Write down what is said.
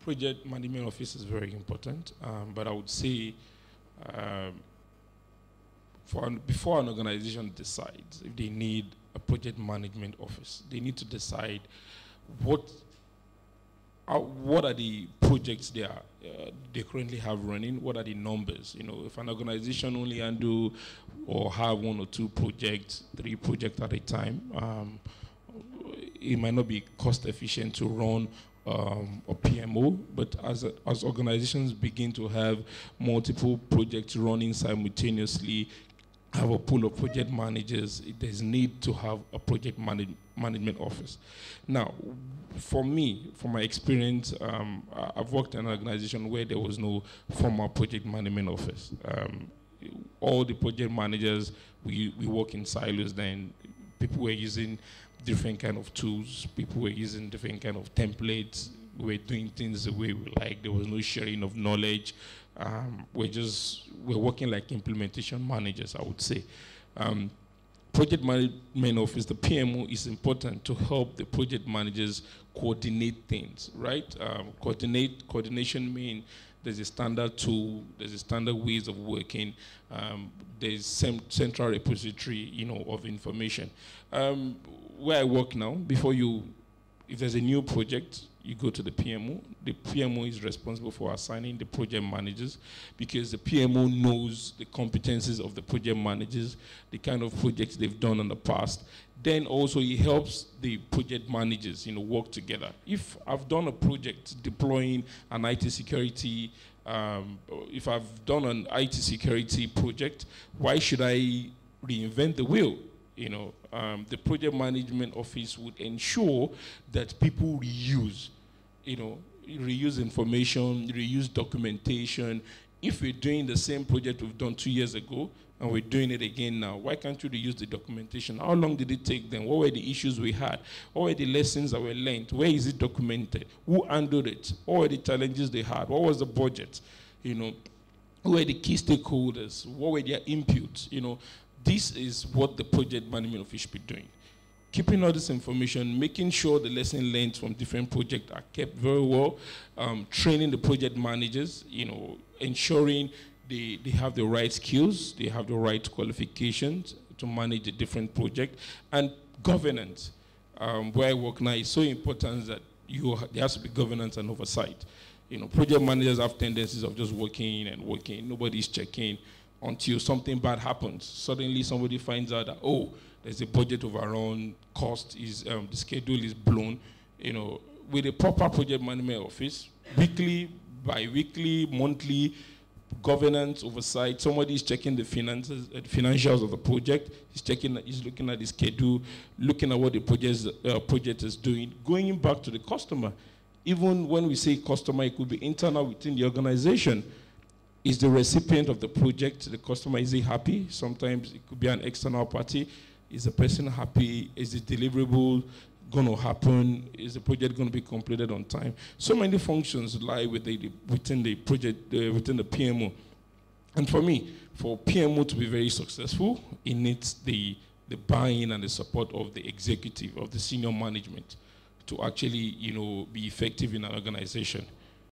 project management office is very important, but I would say before an organization decides if they need a project management office, they need to decide what are the projects they currently have running, what are the numbers. If an organization only handle or have 1 or 2 projects, 3 projects at a time, it might not be cost efficient to run a PMO, but as organizations begin to have multiple projects running simultaneously, have a pool of project managers, there's need to have a project management office. Now, for me, from my experience, I've worked in an organization where there was no formal project management office. All the project managers, we work in silos then. People were using different kind of tools. People were using different kind of templates. We were doing things the way we like. There was no sharing of knowledge. We're working like implementation managers, I would say. Project management office, the PMO, is important to help the project managers coordinate things, right? Coordination means there's a standard tool, there's a standard ways of working, there's central repository, of information. Where I work now, if there's a new project, you go to the PMO. The PMO is responsible for assigning the project managers because the PMO knows the competencies of the project managers, the kind of projects they've done in the past. Then also it helps the project managers, work together. If I've done a project deploying an IT security, if I've done an IT security project, why should I reinvent the wheel? The project management office would ensure that people reuse information, reuse documentation. If we're doing the same project we've done 2 years ago and we're doing it again now, why can't we reuse the documentation? How long did it take them? What were the issues we had? What were the lessons that were learned? Where is it documented? Who handled it? What were the challenges they had? What was the budget? Who were the key stakeholders? What were their inputs? This is what the project management office should be doing. Keeping all this information, making sure the lessons learned from different projects are kept very well, training the project managers, ensuring they have the right skills, they have the right qualifications to manage a different project, and governance. Where I work now is so important that there has to be governance and oversight. Project managers have tendencies of just working and working, nobody's checking, until something bad happens. Suddenly somebody finds out that, there's a budget overrun, the schedule is blown. With a proper project management office, weekly, bi-weekly, monthly, governance, oversight, somebody is checking the financials of the project, he's looking at the schedule, looking at what the project is doing, going back to the customer. Even when we say customer, it could be internal within the organization. Is the recipient of the project, the customer, is he happy? Sometimes it could be an external party. Is the person happy? Is the deliverable going to happen? Is the project going to be completed on time? So many functions lie within the project, within the PMO. And for me, for PMO to be very successful, it needs the buy-in and the support of the executive, of the senior management to actually, be effective in an organization.